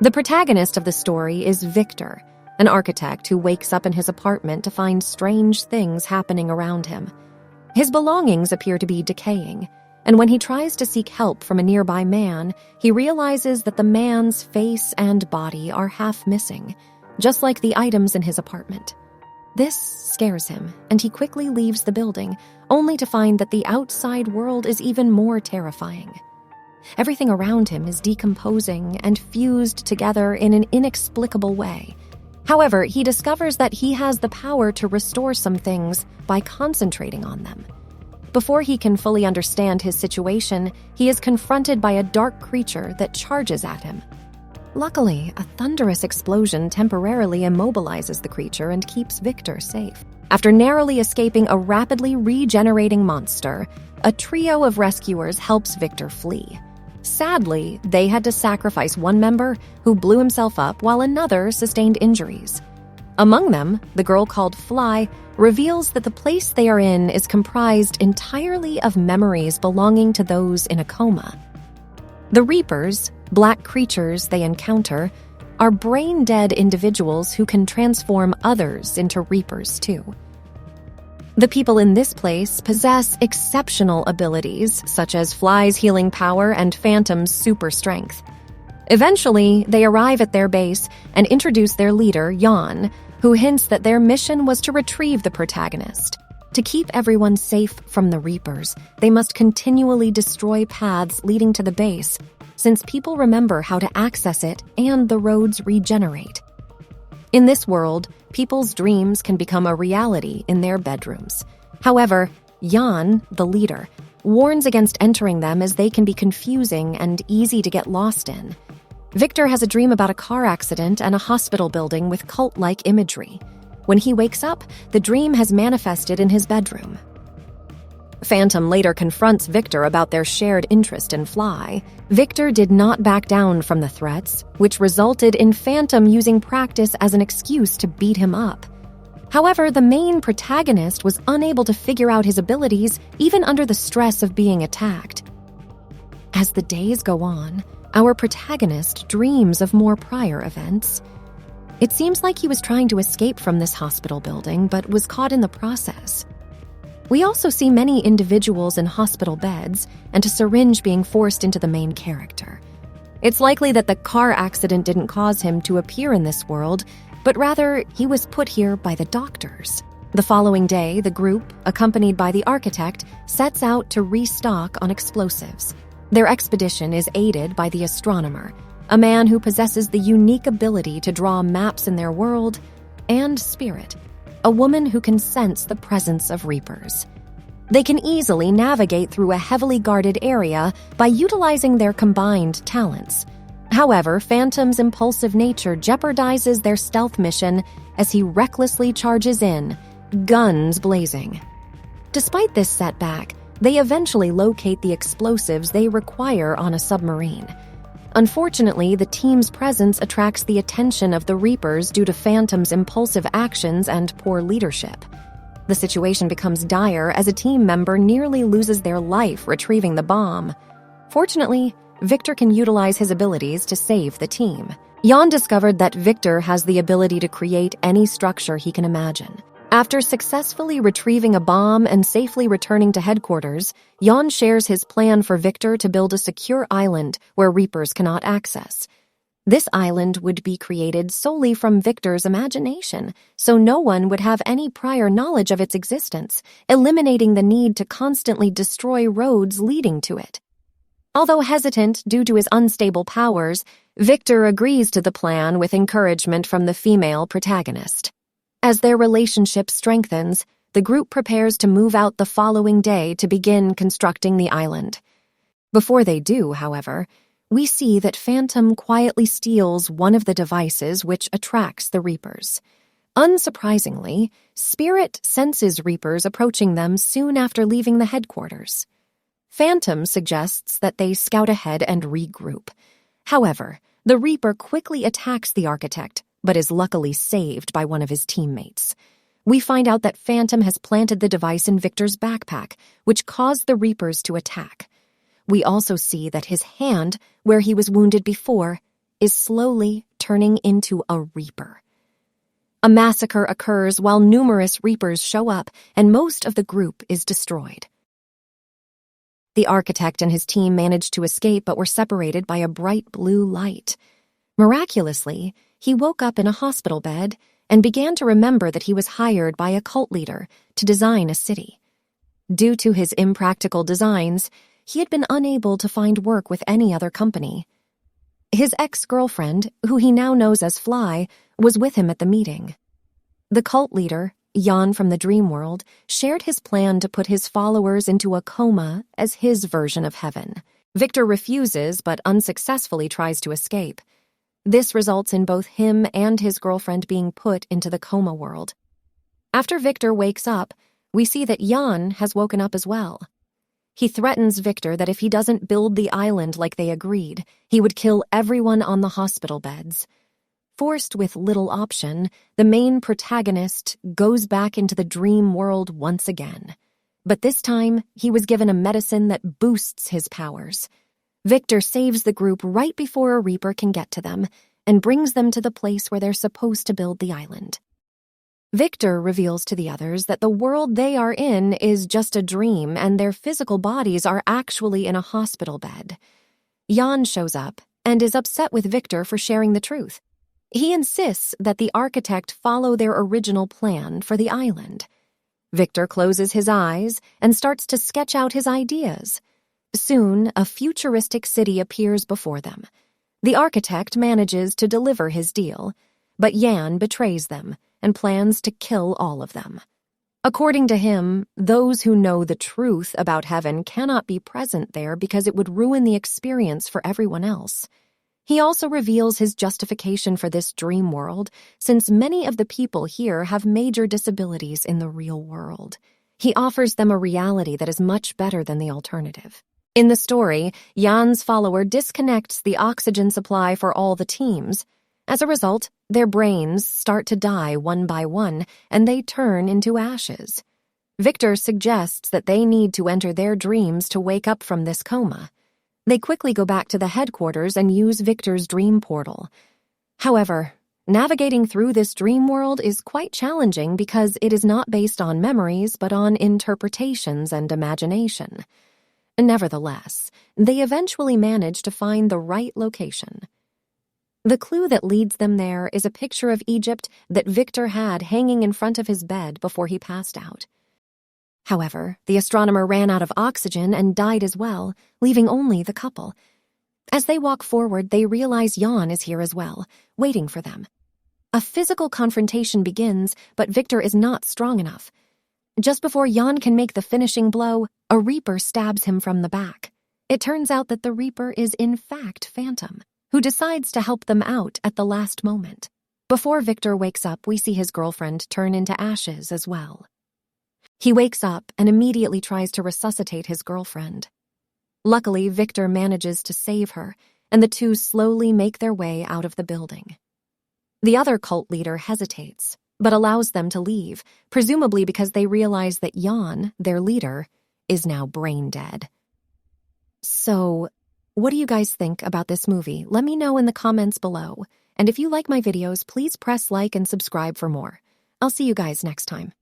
The protagonist of the story is Victor, an architect who wakes up in his apartment to find strange things happening around him. His belongings appear to be decaying, and when he tries to seek help from a nearby man, he realizes that the man's face and body are half missing, just like the items in his apartment. This scares him, and he quickly leaves the building, only to find that the outside world is even more terrifying. Everything around him is decomposing and fused together in an inexplicable way. However, he discovers that he has the power to restore some things by concentrating on them. Before he can fully understand his situation, he is confronted by a dark creature that charges at him. Luckily, a thunderous explosion temporarily immobilizes the creature and keeps Victor safe. After narrowly escaping a rapidly regenerating monster, a trio of rescuers helps Victor flee. Sadly, they had to sacrifice one member who blew himself up while another sustained injuries. Among them, the girl called Fly reveals that the place they are in is comprised entirely of memories belonging to those in a coma. The Reapers, black creatures they encounter, are brain-dead individuals who can transform others into Reapers too. The people in this place possess exceptional abilities, such as Fly's healing power and Phantom's super strength. Eventually, they arrive at their base and introduce their leader, Jan, who hints that their mission was to retrieve the protagonist. To keep everyone safe from the Reapers, they must continually destroy paths leading to the base, since people remember how to access it and the roads regenerate. In this world, people's dreams can become a reality in their bedrooms. However, Jan, the leader, warns against entering them as they can be confusing and easy to get lost in. Victor has a dream about a car accident and a hospital building with cult-like imagery. When he wakes up, the dream has manifested in his bedroom. Phantom later confronts Victor about their shared interest in Fly. Victor did not back down from the threats, which resulted in Phantom using practice as an excuse to beat him up. However, the main protagonist was unable to figure out his abilities even under the stress of being attacked. As the days go on, our protagonist dreams of more prior events. It seems like he was trying to escape from this hospital building, but was caught in the process. We also see many individuals in hospital beds and a syringe being forced into the main character. It's likely that the car accident didn't cause him to appear in this world, but rather he was put here by the doctors. The following day, the group, accompanied by the architect, sets out to restock on explosives. Their expedition is aided by the astronomer, a man who possesses the unique ability to draw maps in their world, and Spirit, a woman who can sense the presence of Reapers. They can easily navigate through a heavily guarded area by utilizing their combined talents. However, Phantom's impulsive nature jeopardizes their stealth mission as he recklessly charges in, guns blazing. Despite this setback, they eventually locate the explosives they require on a submarine. Unfortunately, the team's presence attracts the attention of the Reapers due to Phantom's impulsive actions and poor leadership. The situation becomes dire as a team member nearly loses their life retrieving the bomb. Fortunately, Victor can utilize his abilities to save the team. Jan discovered that Victor has the ability to create any structure he can imagine. After successfully retrieving a bomb and safely returning to headquarters, Jan shares his plan for Victor to build a secure island where Reapers cannot access. This island would be created solely from Victor's imagination, so no one would have any prior knowledge of its existence, eliminating the need to constantly destroy roads leading to it. Although hesitant due to his unstable powers, Victor agrees to the plan with encouragement from the female protagonist. As their relationship strengthens, the group prepares to move out the following day to begin constructing the island. Before they do, however, we see that Phantom quietly steals one of the devices which attracts the Reapers. Unsurprisingly, Spirit senses Reapers approaching them soon after leaving the headquarters. Phantom suggests that they scout ahead and regroup. However, the Reaper quickly attacks the architect, but is luckily saved by one of his teammates. We find out that Phantom has planted the device in Victor's backpack, which caused the Reapers to attack. We also see that his hand, where he was wounded before, is slowly turning into a reaper. A massacre occurs while numerous reapers show up and most of the group is destroyed. The architect and his team managed to escape but were separated by a bright blue light. Miraculously, he woke up in a hospital bed and began to remember that he was hired by a cult leader to design a city. Due to his impractical designs, he had been unable to find work with any other company. His ex-girlfriend, who he now knows as Fly, was with him at the meeting. The cult leader, Jan from the dream world, shared his plan to put his followers into a coma as his version of heaven. Victor refuses but unsuccessfully tries to escape. This results in both him and his girlfriend being put into the coma world. After Victor wakes up, we see that Jan has woken up as well. He threatens Victor that if he doesn't build the island like they agreed, he would kill everyone on the hospital beds. Forced with little option, the main protagonist goes back into the dream world once again. But this time, he was given a medicine that boosts his powers. Victor saves the group right before a Reaper can get to them and brings them to the place where they're supposed to build the island. Victor reveals to the others that the world they are in is just a dream and their physical bodies are actually in a hospital bed. Jan shows up and is upset with Victor for sharing the truth. He insists that the architect follow their original plan for the island. Victor closes his eyes and starts to sketch out his ideas. Soon, a futuristic city appears before them. The architect manages to deliver his deal, but Jan betrays them and plans to kill all of them. According to him, those who know the truth about heaven cannot be present there because it would ruin the experience for everyone else. He also reveals his justification for this dream world, since many of the people here have major disabilities in the real world. He offers them a reality that is much better than the alternative. In the story, Jan's follower disconnects the oxygen supply for all the teams. As a result, their brains start to die one by one, and they turn into ashes. Victor suggests that they need to enter their dreams to wake up from this coma. They quickly go back to the headquarters and use Victor's dream portal. However, navigating through this dream world is quite challenging because it is not based on memories but on interpretations and imagination. Nevertheless, they eventually manage to find the right location. The clue that leads them there is a picture of Egypt that Victor had hanging in front of his bed before he passed out. However, the astronomer ran out of oxygen and died as well, leaving only the couple. As they walk forward, they realize Jan is here as well, waiting for them. A physical confrontation begins, but Victor is not strong enough. Just before Jan can make the finishing blow, a Reaper stabs him from the back. It turns out that the Reaper is in fact Phantom, who decides to help them out at the last moment. Before Victor wakes up, we see his girlfriend turn into ashes as well. He wakes up and immediately tries to resuscitate his girlfriend. Luckily, Victor manages to save her, and the two slowly make their way out of the building. The other cult leader hesitates, but allows them to leave, presumably because they realize that Jan, their leader, is now brain dead. So, what do you guys think about this movie? Let me know in the comments below. And if you like my videos, please press like and subscribe for more. I'll see you guys next time.